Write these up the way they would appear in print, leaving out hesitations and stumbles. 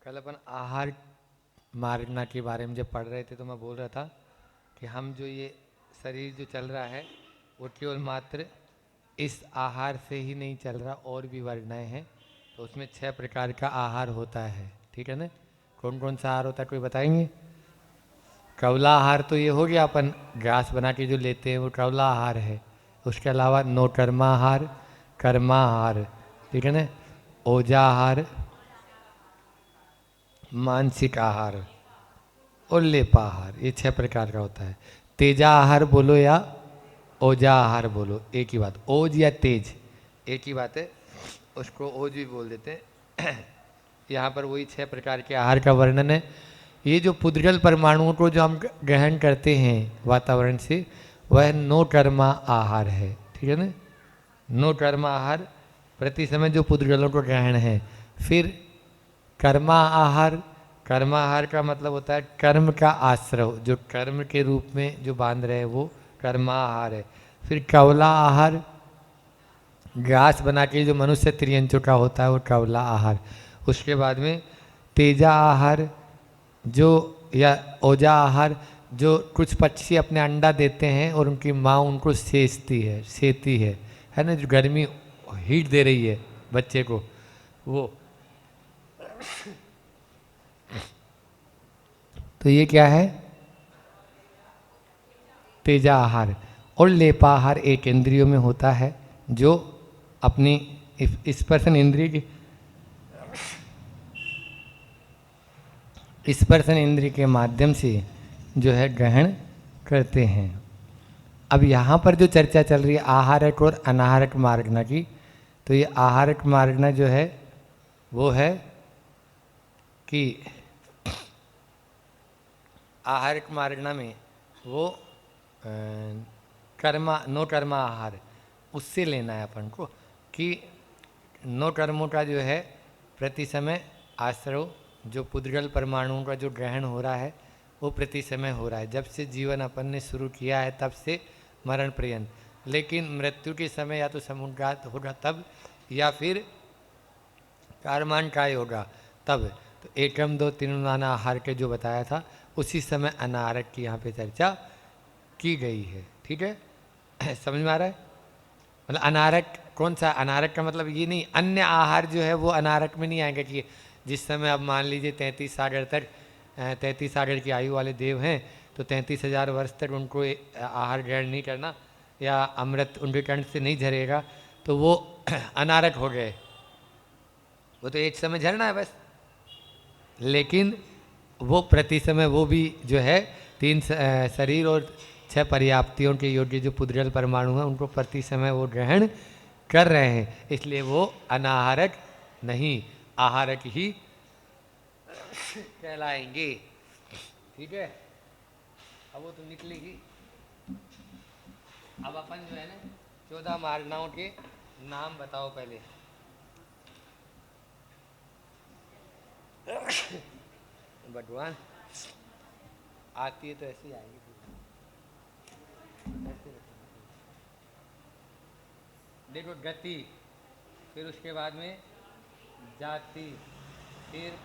कल अपन आहार मारना के बारे में जब पढ़ रहे थे तो मैं बोल रहा था कि हम जो ये शरीर जो चल रहा है वो केवल मात्र इस आहार से ही नहीं चल रहा, और भी वर्णाएं हैं। तो उसमें 6 प्रकार का आहार होता है, ठीक है ना। कौन कौन सा आहार होता है कोई बताएंगे? कवला आहार तो ये हो गया, अपन घास बना के जो लेते हैं वो कवला आहार है। उसके अलावा नोकर्मा आहार, कर्मा आहार, ठीक है ना, ओजा आहार, मानसिक आहार और लेपाहार, ये 6 प्रकार का होता है। तेजा आहार बोलो या ओजा आहार बोलो, एक ही बात। ओज या तेज एक ही बात है, उसको ओज भी बोल देते हैं। यहाँ पर वही 6 प्रकार के आहार का वर्णन है। ये जो पुद्गल परमाणुओं को जो हम ग्रहण करते हैं वातावरण से, वह नो कर्मा आहार है, ठीक है ना। नो कर्मा आहार प्रति समय जो पुद्गलों को ग्रहण है। फिर कर्मा आहार, कर्मा आहार का मतलब होता है कर्म का आश्रव, जो कर्म के रूप में जो बांध रहे हैं वो कर्मा आहार है। फिर कवला आहार, घास बना के जो मनुष्य त्रियंचों का होता है वो कवला आहार। उसके बाद में तेजा आहार जो, या ओजा आहार, जो कुछ पक्षी अपने अंडा देते हैं और उनकी माँ उनको सेती है ना, जो गर्मी हीट दे रही है बच्चे को, वो। तो ये क्या है? तेजा आहार। और लेपाहार एक इंद्रियों में होता है, जो अपनी स्पर्शन इंद्रिय की, स्पर्शन इंद्रिय के माध्यम से जो है ग्रहण करते हैं। अब यहाँ पर जो चर्चा चल रही है आहारक और अनाहारक मार्गना की, तो ये आहारक मार्गना जो है वो है कि आहारक मार्गना में वो नो कर्मा आहार, उससे लेना है अपन को कि नो कर्मों का जो है प्रति समय आश्रव, जो पुद्गल परमाणुओं का जो ग्रहण हो रहा है वो प्रति समय हो रहा है, जब से जीवन अपन ने शुरू किया है तब से मरण पर्यंत। लेकिन मृत्यु के समय या तो समुद्घात होगा तब, या फिर कर्माण काय होगा तब। तो एकम दो तीन नाना आहार के जो बताया था, उसी समय अनारक की यहाँ पे चर्चा की गई है, ठीक है। समझ में आ रहा है? मतलब अनारक कौन सा? अनारक का मतलब ये नहीं, अन्य आहार जो है वो अनारक में नहीं आएगा कि जिस समय अब मान लीजिए 33 सागर तक, 33 सागर की आयु वाले देव हैं, तो 33,000 वर्ष तक उनको आहार ग्रहण नहीं करना या अमृत उनके कंठ से नहीं झरेगा, तो वो अनारक हो गए। वो तो एक समय झरना है बस। लेकिन वो प्रति समय वो भी जो है 3 शरीर और 6 पर्याप्तियों के योग्य जो पुद्गल परमाणु हैं उनको प्रति समय वो ग्रहण कर रहे हैं, इसलिए वो अनाहारक नहीं, आहारक ही कहलाएंगे, ठीक है। अब वो तो निकलेगी। अब अपन जो है ना 14 मारनाओं के नाम बताओ पहले। भगवान आती है तो ऐसे ही आएगी, देखो गति, फिर उसके बाद में जाति, फिर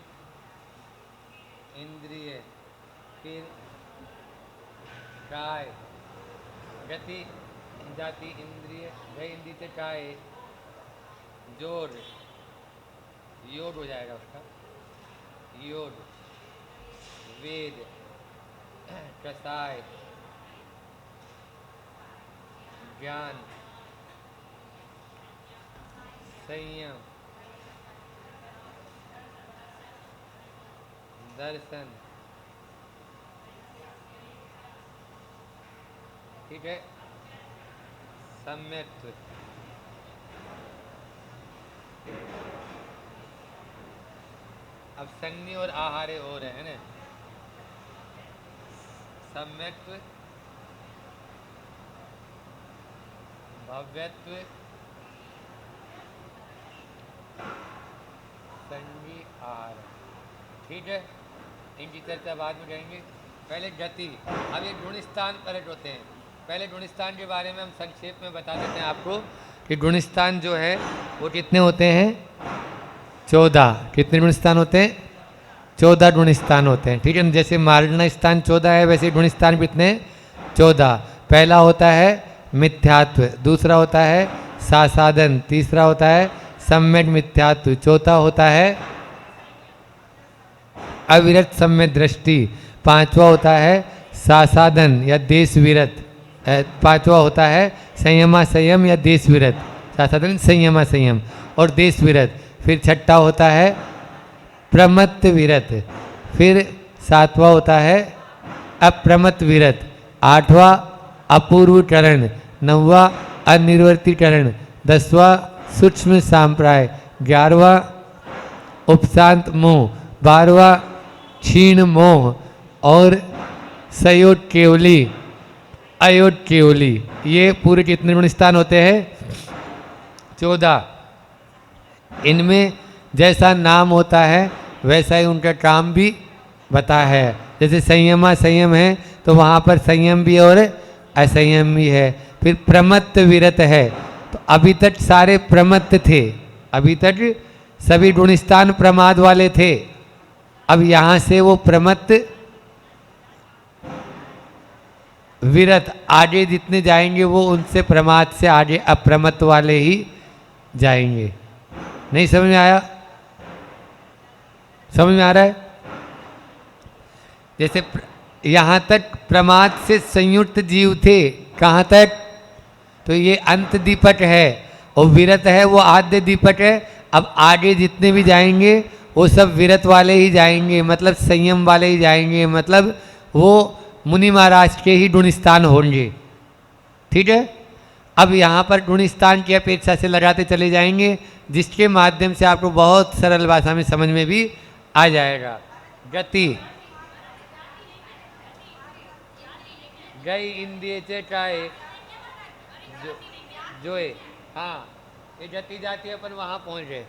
इंद्रिय, फिर काय, गति जाति इंद्रिय, वह इंद्रिय से काय, जोड़, योग हो जाएगा उसका, योग, वेद, कसाय, ज्ञान, संयम, दर्शन, ठीक है, सम्यक्त्व, अब संज्ञ और आहार्य हो रहे हैं ना। सम्यक्त्व, भव्यत्व, संज्ञ, आहार, ठीक है। इनकी चर्चा बाद में करेंगे। पहले गति। अब ये गुणस्थान परक होते हैं। पहले गुणस्थान के बारे में हम संक्षेप में बता देते हैं आपको कि गुणस्थान जो है वो कितने होते हैं? 14। कितने गुणस्थान होते हैं? 14 गुण स्थान होते हैं, ठीक है। जैसे मार्जना स्थान 14 है, वैसे गुण स्थान कितने? 14। पहला होता है मिथ्यात्व, दूसरा होता है सासादन, तीसरा होता है सम्यक मिथ्यात्व, चौथा होता है अविरत सम्यक दृष्टि, पांचवा होता है सासादन या देश विरत, पांचवा होता है संयमा संयम या देश विरत, सासादन संयमा संयम और देश विरत। फिर छठा होता है प्रमत्त विरत, फिर सातवां होता है अप्रमत्त विरत, आठवां अपूर्वकरण, नौवां अनिर्वर्तीकरण, 10वां सूक्ष्म सांप्राय, 11वां उपशांत मोह, 12वां क्षीण मोह और सयोट केवली अयोट केवली। ये पूरे कितने गुण स्थान होते हैं? 14। इनमें जैसा नाम होता है वैसा ही उनका काम भी बता है। जैसे संयमा संयम है तो वहाँ पर संयम भी और असंयम भी है। फिर प्रमत्त विरत है, तो अभी तक सारे प्रमत्त थे, अभी तक सभी गुणस्थान प्रमाद वाले थे। अब यहाँ से वो प्रमत्त विरत आगे जितने जाएंगे वो उनसे प्रमाद से आगे अप्रमत्त वाले ही जाएंगे। नहीं समझ में आया? समझ में आ रहा है? जैसे यहाँ तक प्रमाद से संयुक्त जीव थे, कहाँ तक? तो ये अंत दीपक है और विरत है वो आद्य दीपक है। अब आगे जितने भी जाएंगे वो सब विरत वाले ही जाएंगे, मतलब संयम वाले ही जाएंगे, मतलब वो मुनि महाराज के ही गुणस्थान होंगे, ठीक है। अब यहाँ पर गुणस्थान की अपेक्षा से लगाते चले जाएंगे, जिसके माध्यम से आपको बहुत सरल भाषा में समझ में भी आ जाएगा। गति गई इंद्रिय से काय जो है, हाँ ये गति जाती है, अपन वहाँ पहुँच गए।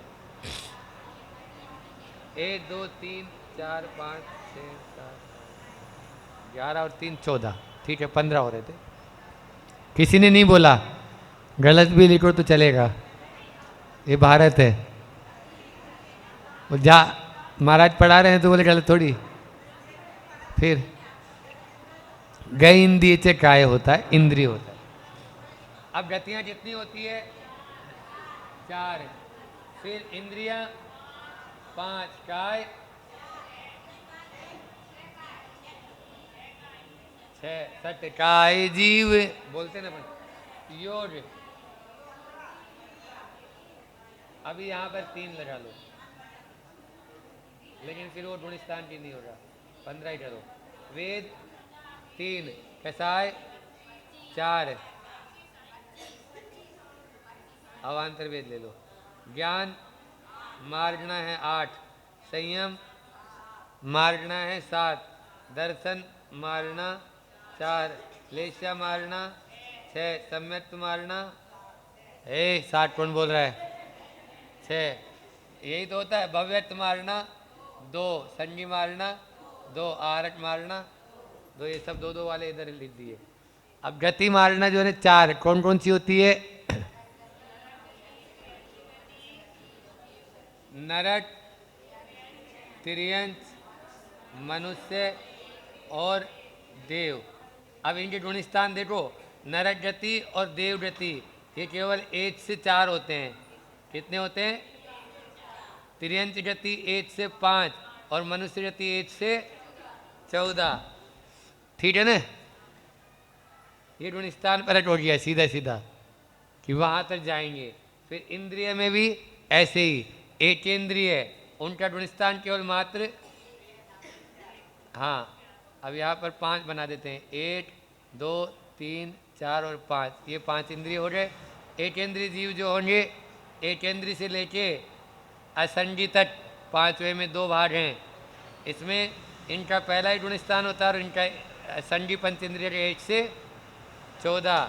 1 2 3 4 5 6 7 11 और 3 14, ठीक है 15 हो रहे थे। किसी ने नहीं बोला, गलत भी लिखो तो चलेगा, ये भारत है। वो जा महाराज पढ़ा रहे हैं तो बोले गलत थोड़ी। फिर गई इंद्रिय से काय होता है, इंद्रिय होता है। अब गतियां जितनी होती है 4, फिर इंद्रियां 5, काय 6, सत्य काय जीव बोलते ना अपन, योग। अभी यहाँ पर 3 लगा लो, लेकिन फिर वो गुणस्थान की नहीं होगा, 15 ही करो। वेद 3, कसाय 4, अवान्तर वेद ले लो। ज्ञान मार्गना है 8, संयम मार्गना है 7, दर्शन मारना 4, लेशा मारना 6, सम्यक मारना 7 कौन बोल रहा है? 6, यही तो होता है। भव्यत मारना 2, संगी मारना 2, आरट मारना 2, ये सब 2 वाले इधर लिख दिए। अब गति मारना जो है 4, कौन कौन सी होती है? नरक, तिर्यंच, मनुष्य और देव। अब इनके गुणस्थान देखो, नरक गति और देव गति ये केवल 1 से 4 होते हैं। कितने होते हैं? तिर्यंच गति 1 से 5 और मनुष्य गति 1 से 14, ठीक है ना। ये गुणस्थान परट हो गया सीधा सीधा कि वहाँ तक जाएंगे। फिर इंद्रिय में भी ऐसे ही, एक इंद्रिय उनका गुणस्थान केवल मात्र, हाँ अब यहाँ पर 5 बना देते हैं, 1 2 3 4 और 5, ये 5 इंद्रिय हो गए। एक इंद्रिय जीव जो होंगे, एक इंद्रिय से लेके असंगी तक 5वें में 2 भाग हैं। इसमें इनका पहला ही गुणस्थान होता है और इनका संगी पंच इंद्रिय के 1 से 14।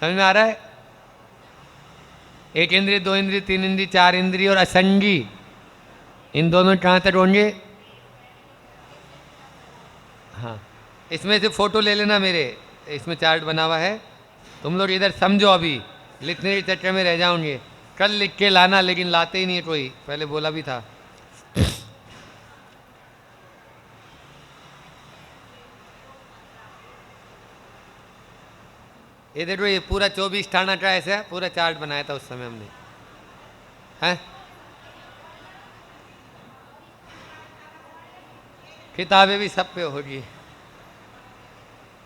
समझ में आ रहा है? एक इंद्रिय, 2 इंद्रिय, 3 इंद्रिय, 4 इंद्रिय और असंगी, इन दोनों कहाँ तक होंगे? हाँ इसमें से फोटो ले लेना, मेरे इसमें चार्ट बना हुआ है, तुम लोग इधर समझो, अभी लिखने के चक्कर में रह जाओगे। कल लिख के लाना, लेकिन लाते ही नहीं है कोई, पहले बोला भी था। ये देखो, ये पूरा 24 ठाना का ऐसा पूरा चार्ट बनाया था उस समय हमने, हैं? किताबें भी सब पे होगी।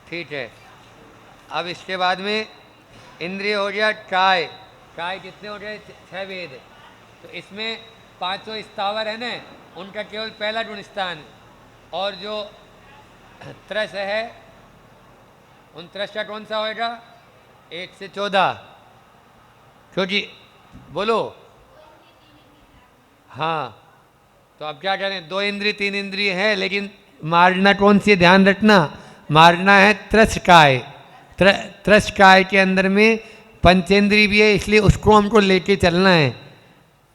ठीक है, अब इसके बाद में इंद्रिय हो गया काय। काय कितने हो गए? 6 वेद। तो इसमें 5 स्थावर है ना, उनका केवल पहला गुणस्थान, और जो त्रस है उन त्रस का कौन सा होएगा? 1 से 14। क्योंकि बोलो, हाँ, तो अब क्या करें? 2 इंद्रिय 3 इंद्रिय है, लेकिन मारना कौन सी है? ध्यान रखना, मारना है त्रसकाय। त्रसकाय के अंदर में पंचेंद्रिय भी है, इसलिए उसको हमको लेके चलना है।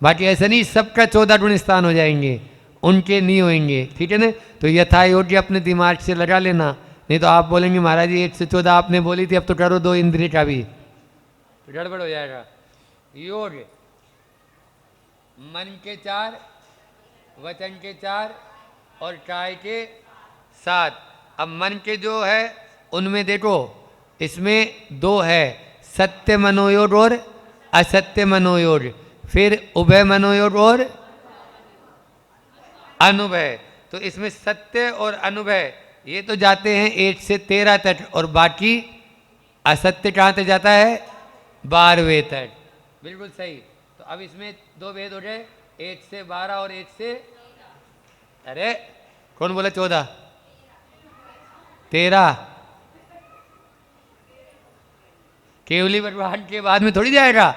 बाकी ऐसा नहीं सबका 14 गुण स्थान हो जाएंगे, उनके नहीं होंगे। ठीक है ना? तो यथा योग्य अपने दिमाग से लगा लेना, नहीं तो आप बोलेंगे महाराज जी 1 से 14 आपने बोली थी, अब तो करो 2 इंद्रिय का भी, तो गड़बड़ हो जाएगा। योग मन के 4, वचन के 4 और काय के 7। अब मन के जो है उनमें देखो, इसमें 2 है, सत्य मनोयोग और असत्य मनोयोग, फिर उभय मनोयोग और अनुभय। तो इसमें सत्य और अनुभय ये तो जाते हैं 1 से 13 तक, और बाकी असत्य कहाँ तक जाता है? 12वें तक। बिल्कुल सही। तो अब इसमें 2 वेद हो गए, 1 से 12 और 1 से, अरे कौन बोला 14? 13। केवली भगवान के बाद में थोड़ी जाएगा।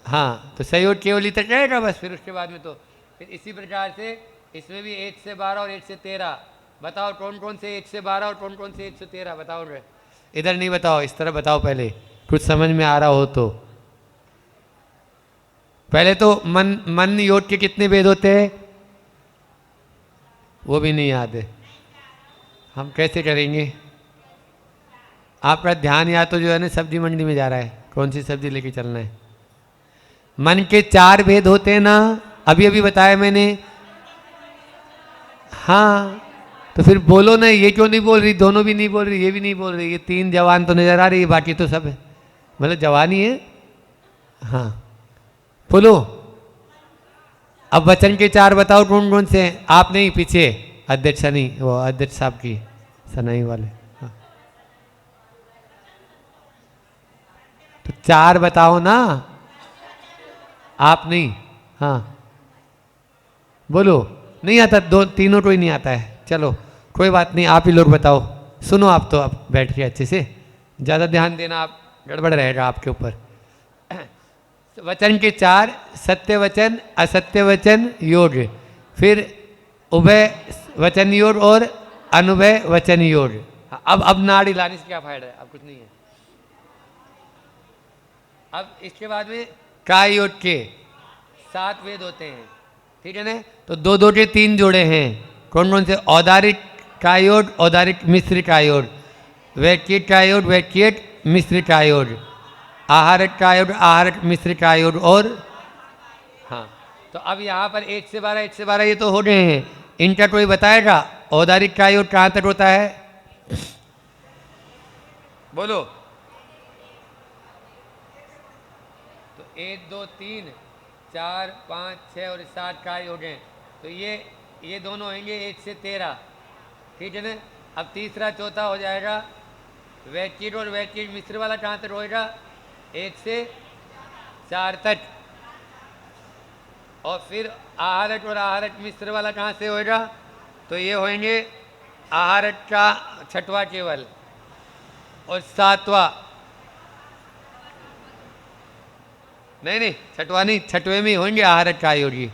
हाँ, तो सहयोग केवली तक जाएगा बस, फिर उसके बाद में तो फिर इसी प्रकार से इसमें भी 1 से 12 और 1 से 13। बताओ कौन कौन से 1 से 12 और कौन कौन से 1 से 13? बताओ रे, इधर नहीं बताओ, इस तरह बताओ, पहले कुछ समझ में आ रहा हो तो। पहले तो मन योग के कितने वेद होते हैं? वो भी नहीं याद है, हम कैसे करेंगे? आपका ध्यान या तो जो है ना सब्जी मंडी में जा रहा है, कौन सी सब्जी लेके चलना है। मन के 4 भेद होते हैं ना, अभी अभी बताया मैंने। हाँ, तो फिर बोलो ना, ये क्यों नहीं बोल रही? दोनों भी नहीं बोल रही, ये भी नहीं बोल रही, ये 3 जवान तो नजर आ रही है, बाकी तो सब है, मतलब जवान ही है। हाँ बोलो, अब वचन के 4 बताओ कौन कौन से हैं? आप नहीं, पीछे अध्यक्ष सनी, वो अध्यक्ष साहब की सनाई वाले। हाँ, तो 4 बताओ ना, आप नहीं। हाँ बोलो, नहीं आता, 2 तीनों को ही नहीं आता है। चलो कोई बात नहीं, आप ही लोग बताओ। सुनो आप तो, आप बैठ के अच्छे से, ज़्यादा ध्यान देना, आप गड़बड़ रहेगा आपके ऊपर। वचन के 4, सत्य वचन, असत्य वचन, योग, फिर उभय वचन योग और अनुभय वचन योग। अब नाड़ी लाने से क्या फायदा है? अब कुछ नहीं है। अब इसके बाद में काय योग के 7 वेद होते हैं। ठीक है ना? तो 2 के 3 जोड़े हैं, कौन कौन से? औदारिक कायोग, औदारिक मिश्र कायोग, वैकिक कायोग, वैकिक मिश्र कायोग, आहारक कायोग, आहारक मिश्र कायोग, और हाँ, तो अब यहाँ पर 1 से 12, 1 से 12 ये तो हो गए हैं, इनका कोई बताएगा औदारिक कायोग कहाँ तक होता है? बोलो। तो 1 2 3 4 5 6 और 7 काय हो गए। तो ये दोनों होंगे 1 से 13। ठीक है ना? अब तीसरा चौथा हो जाएगा वैकिक, और वैकिक मिश्र वाला कहाँ तक होएगा? 1 से 4 तक। और फिर आहारक और आहारक मिश्र वाला कहाँ से होएगा? तो ये होंगे आहारक का 6वां केवल, और 7वां नहीं 6वां नहीं, 6वें में होंगे आहारक का योगी।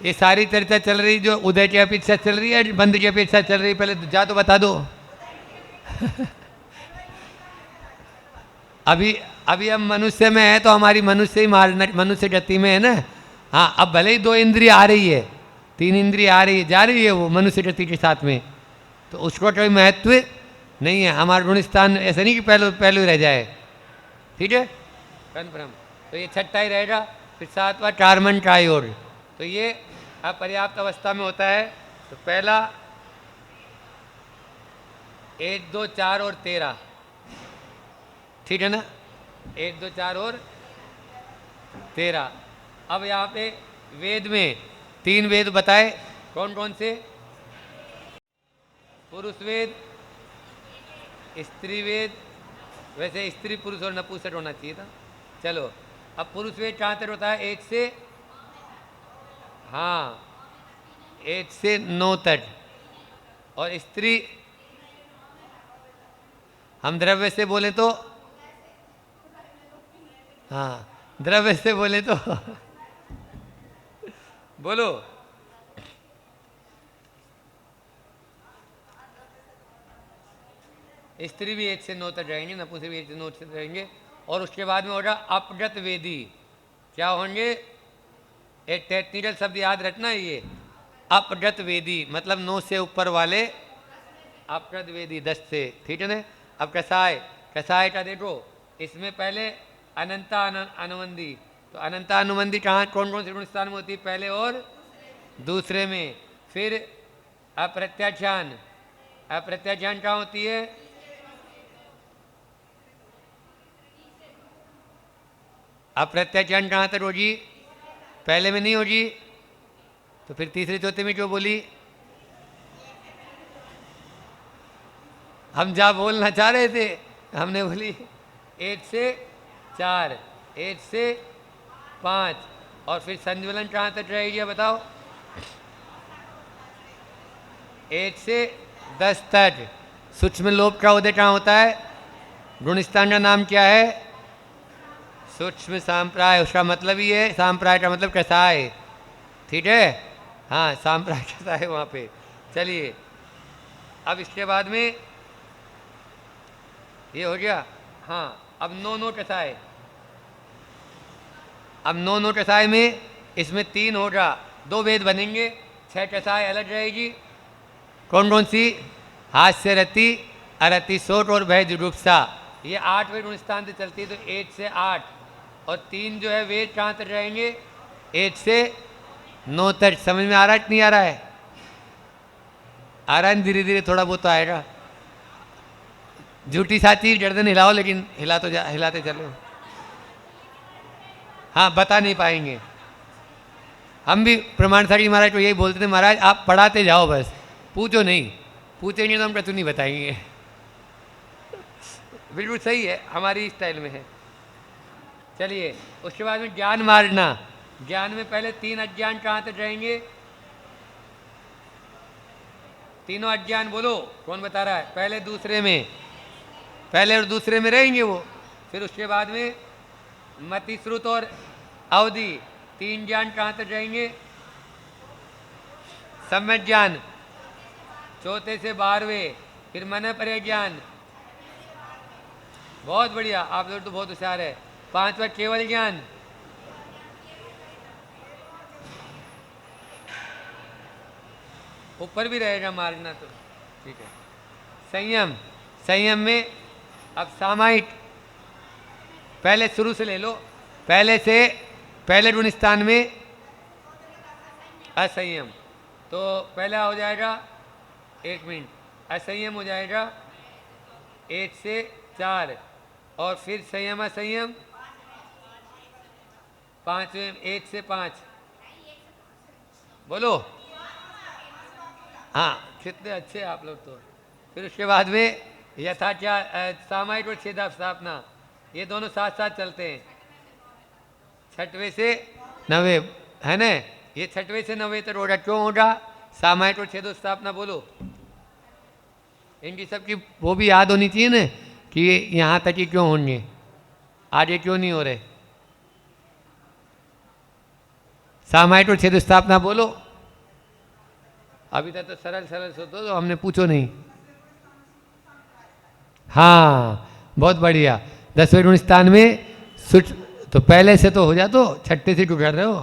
ये सारी चर्चा चल रही जो उदय की अपेक्षा चल रही है, बंद की अपेक्षा चल रही? पहले जा तो बता दो। अभी हम मनुष्य में है तो हमारी मनुष्य ही मारना, मनुष्य गति में है ना। हाँ, अब भले ही 2 इंद्रिय आ रही है, 3 इंद्रिय आ रही है, जा रही है वो मनुष्य गति के साथ में, तो उसको कोई महत्व नहीं है। हमारा गुणस्थान ऐसा नहीं कि पहले रह जाए। ठीक है? कन्फर्म। तो ये छठा ही रहेगा। फिर सातवां टारमन ट्रायोड, तो ये अपर्याप्त अवस्था में होता है। तो पहला 1 2 4 और 13, ठीक है ना, 1 2 4 और 13। अब यहाँ पे वेद में 3 वेद बताए, कौन कौन से? पुरुष वेद, स्त्री वेद, वैसे स्त्री पुरुष और नपुंसक होना चाहिए था। चलो, अब पुरुष वेद कहाँ तक होता है? 1 से, हाँ 1 से 9 तक। और स्त्री, हम द्रव्य से बोले तो, हाँ द्रव्य से बोले तो बोलो, स्त्री भी 1 से 9 तक रहेंगे, नपुंसक भी 1 से 9 तक रहेंगे। और उसके बाद में होगा अपगत वेदी। क्या होंगे? एक टेक्निकल शब्द याद रखना, ये अपगत वेदी मतलब 9 से ऊपर वाले अपगत वेदी, 10 से, ठीक है ना। अब कसाय, कसाय का देखो, इसमें पहले अनंता अनुबंधी, तो अनंता अनुबंधी कहाँ, कौन कौन से गुण स्थान में होती है? पहले और दूसरे में। फिर अप्रत्याख्यान, अप्रत्याख्यान कहाँ होती है? अप्रत्याख्यान कहाँ तक होगी? पहले में नहीं होगी, तो फिर तीसरे चौथे में क्यों बोली? हम जहाँ बोलना चाह रहे थे हमने बोली 1 से 4, 1 से 5, और फिर संज्वलन कहाँ तक रहेगी बताओ? 1 से 10 तक। सूक्ष्म लोभ का उदय कहाँ होता है? गुणस्थान का नाम क्या है? सूक्ष्म सांप्राय। उसका मतलब ही है, सांप्राय का मतलब कसाय, ठीक है, हाँ सांप्राय कसाय वहाँ पे। चलिए, अब इसके बाद में ये हो गया, हाँ अब 9 9 कसाय। अब 9 9 कसाय में इसमें 3 होगा, 2 वेद बनेंगे, 6 कसाय अलग रहेगी। कौन कौन सी? हास्य रति, अरति सोट और भय जुगुप्सा। ये 8 वेद गुणस्थान से चलती है, तो 1 से 8, और 3 जो है वेद कहाँ तक रहेंगे? 1 से 9 तक। समझ में आ रहा है कि नहीं आ रहा है? आ रहा है, धीरे धीरे थोड़ा बहुत तो आएगा। झूठी साची गर्दन हिलाओ, लेकिन हिलाते चलो। हाँ, बता नहीं पाएंगे। हम भी प्रमाणसारी महाराज को यही बोलते थे, महाराज आप पढ़ाते जाओ, बस पूछो नहीं, पूछेंगे तो हम कतु नहीं बताएंगे। बिल्कुल सही है, हमारी स्टाइल में है। चलिए, उसके बाद में ज्ञान मारना। ज्ञान में पहले 3 अज्ञान कहाँ तक रहेंगे? तीनों अज्ञान बोलो, कौन बता रहा है? पहले दूसरे में, पहले और दूसरे में रहेंगे वो। फिर उसके बाद में मति, श्रुत और अवधि, 3 ज्ञान कहाँ तक रहेंगे? सम्यक ज्ञान, चौथे से 12वें। फिर मन पर ज्ञान, बहुत बढ़िया, आप लोग तो बहुत होशियार है। 5वां केवल ज्ञान, ऊपर भी रहेगा मारना तो, ठीक है। संयम, संयम में अब सामायिक, पहले शुरू से ले लो, पहले से, पहले गुण स्थान में असंयम, तो पहला हो जाएगा, 1 मिनट, असंयम हो जाएगा 1 से 4, और फिर संयम असंयम 5वें, 1 से 5, बोलो, हाँ कितने अच्छे आप लोग तो। फिर उसके बाद में यथा क्या, सामायिक और छेदा स्थापना, ये दोनों साथ साथ चलते हैं। 6वें से 9वें है ना, ये 6वें से 9वें तक होगा। क्यों होगा? सामायिक और छेदो स्थापना, बोलो। इनकी सबकी वो भी याद होनी चाहिए ना, कि यहाँ तक ही क्यों होंगे, आगे क्यों नहीं हो रहे। सामायिक और छेदो स्थापना बोलो। अभी तक तो सरल सरल सोचो, तो हमने पूछो नहीं। हाँ बहुत बढ़िया। 10वें गुण स्थान में सुच, तो पहले से तो हो जा, तो 6ठे से क्यों कर रहे हो?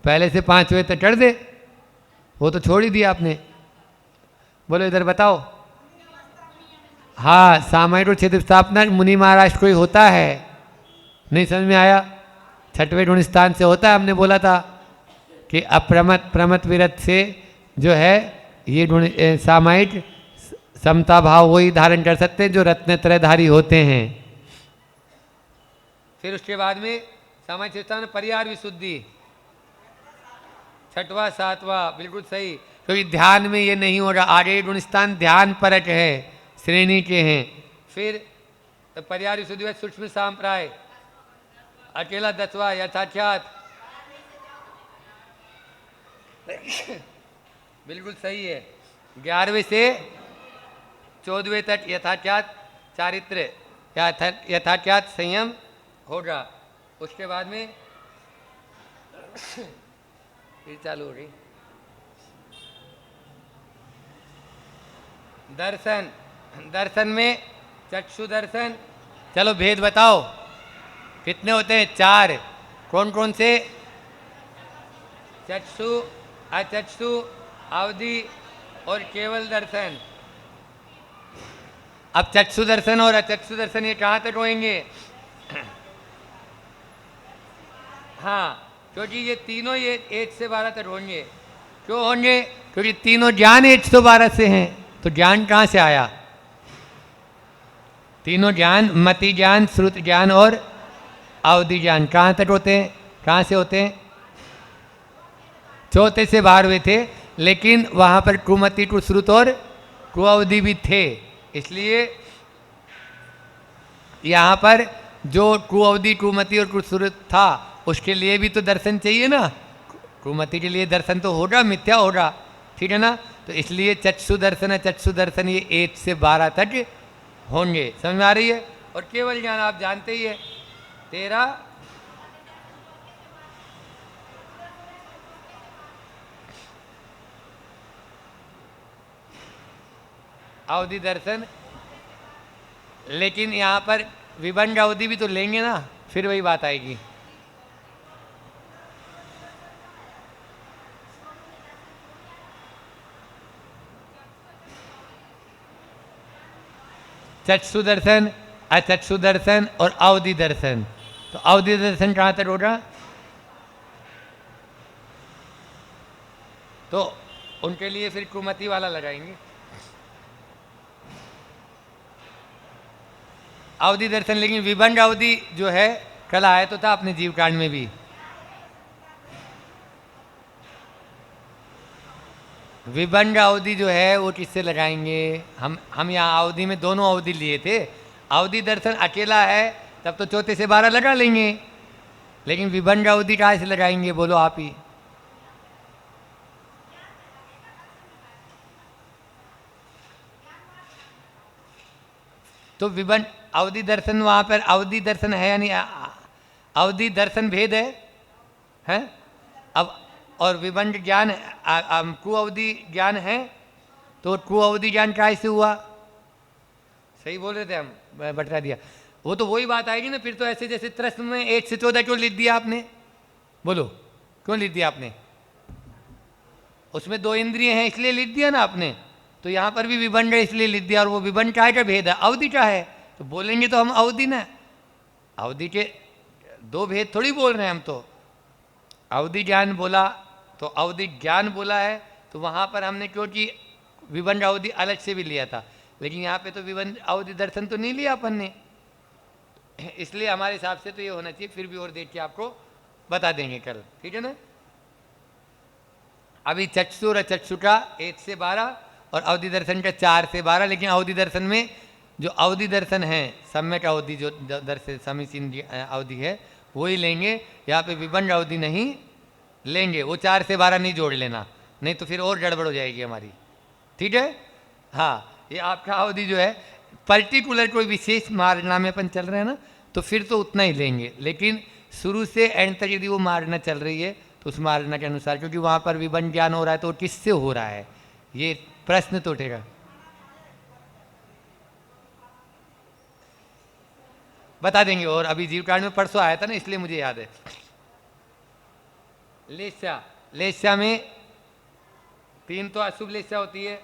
पहले से 5वें तक कर दे, वो तो छोड़ ही दिया आपने। बोलो इधर बताओ। हाँ, सामायिक और छेद स्थापना मुनि महाराज को ही होता है। नहीं समझ में आया? छठवें गुण स्थान से होता है। हमने बोला था कि अप्रमत प्रमत विरत से जो है ये गुण सामायिक समता भाव वही धारण कर सकते हैं जो रत्नत्रयधारी होते हैं। फिर उसके बाद में सामायिक स्थान परिहार विशुद्धि, छठवा सातवा, बिल्कुल सही, क्योंकि ध्यान में ये नहीं हो रहा। आगे गुण स्थान ध्यान परक है, श्रेणी के हैं। फिर परिहार विशुद्धि में सूक्ष्म सांप्राय, अकेला 10वां यथाख्यात, बिल्कुल सही है। 11वें से 14वें तक यथाख्यात चारित्र या यथाख्यात संयम होगा। उसके बाद में फिर चालू हो गई दर्शन। दर्शन में चक्षु दर्शन, चलो भेद बताओ कितने होते हैं? 4। कौन कौन से? चक्षु, अचक्षु, अवधि और केवल दर्शन। अब चक्षु दर्शन और अचक्षु दर्शन ये कहाँ तक होंगे? हाँ, क्योंकि ये तीनों ये 1 से 12 तक होंगे। क्यों होंगे? क्योंकि तीनों ज्ञान 112 से हैं। तो ज्ञान कहाँ से आया? तीनों ज्ञान, मति ज्ञान, श्रुत ज्ञान और अवधि ज्ञान कहाँ तक होते हैं? कहाँ से होते हैं? 4 से 12वें थे, लेकिन वहाँ पर कुमति, कुश्रुत और कुअवधि भी थे। इसलिए यहाँ पर जो कुअवधि, कुमति और कुश्रुत था उसके लिए भी तो दर्शन चाहिए ना। कुमति के लिए दर्शन तो होगा, मिथ्या होगा, ठीक है ना। तो इसलिए चक्षु दर्शन ये 1 से 12 तक होंगे। समझ में आ रही है? और केवल ज्ञान आप जानते ही है 13। अवधि दर्शन, लेकिन यहाँ पर विभंग अवधि भी तो लेंगे ना, फिर वही बात आएगी। चक्षु दर्शन, अचक्षु दर्शन और अवधि दर्शन। तो अवधि दर्शन कहाँ तक होगा? तो उनके लिए फिर कुमति वाला लगाएंगे। अवधि दर्शन, लेकिन विभंग अवधि जो है कल आया तो था अपने जीव कांड में भी। विभंग अवधि जो है वो किससे लगाएंगे? हम यहाँ अवधि में दोनों अवधि लिए थे। अवधि दर्शन अकेला है तब तो 4 से 12 लगा लेंगे, लेकिन विभंग अवधि कहाँ से लगाएंगे? बोलो आप ही। तो विभंग अवधि दर्शन, वहाँ पर अवधि दर्शन है या नहीं? अवधि दर्शन भेद है? अब और विभंग ज्ञान, कुअवधि ज्ञान है, तो कुअवधि ज्ञान कैसे हुआ? सही बोल रहे थे हम, बता दिया। वो तो वही बात आएगी ना फिर। तो ऐसे जैसे त्रस्म में 1 से 14 क्यों लिख दिया आपने? बोलो क्यों लिख दिया आपने? उसमें 2 इंद्रिय हैं इसलिए लिख दिया ना आपने। तो यहाँ पर भी विभंग है इसलिए लिख दिया। और वो विभंग क्या का भेद है? अवधि का है। तो बोलेंगे तो हम अवधि ना, अवधि के 2 भेद थोड़ी बोल रहे हैं हम। तो अवधि ज्ञान बोला तो अवधि ज्ञान बोला है, तो वहाँ पर हमने क्योंकि विभंग अवधि अलग से भी लिया था, लेकिन यहाँ पे तो विभंग अवधि दर्शन तो नहीं लिया अपन ने। इसलिए हमारे हिसाब से तो ये होना चाहिए। फिर भी और देख के आपको बता देंगे कल, ठीक है ना। अभी चक्षु और अचक्षु का 1 से 12 और अवधि दर्शन का 4 से 12। लेकिन अवधि दर्शन में जो अवधि दर्शन है, सम्यक अवधि जो दर्शन समीचीन अवधि है वही लेंगे। यहाँ पे विभंग अवधि नहीं लेंगे। वो 4 से 12 नहीं जोड़ लेना, नहीं तो फिर और गड़बड़ हो जाएगी हमारी, ठीक है। हाँ, ये आपका अवधि जो है पर्टिकुलर कोई विशेष मारना में अपन चल रहे हैं ना, तो फिर तो उतना ही लेंगे। लेकिन शुरू से एंड तक यदि वो मारना चल रही है तो उस मारना के अनुसार, क्योंकि वहाँ पर विभंग ज्ञान हो रहा है तो किससे हो रहा है, ये प्रश्न तो उठेगा। बता देंगे। और अभी जीवकांड में परसों आया था ना, इसलिए मुझे याद है। लेस्या, लेस्या में 3 तो अशुभ लेस्या होती है।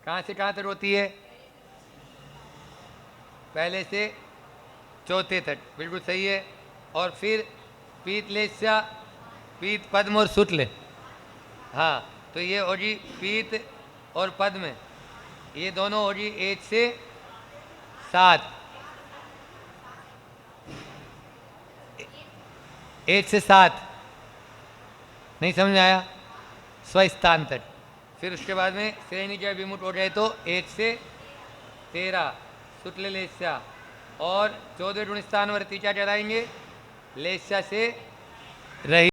कहाँ से कहाँ तक होती है? पहले से चौथे तट, बिल्कुल सही है। और फिर पीत लेस्या, पीत पद्म और शुक्ल। हाँ, तो ये हो जी पीत और पद्म, ये दोनों हो जी 1 से 7, 1 से 7 नहीं समझ में आया? स्वस्थान तट। फिर उसके बाद में श्रेणी जय विमुट हो जाए तो 1 से 13 शुक्ल लेस्या, और 14 गुण स्थान पर तीचा चढ़ाएंगे लेस्या से रही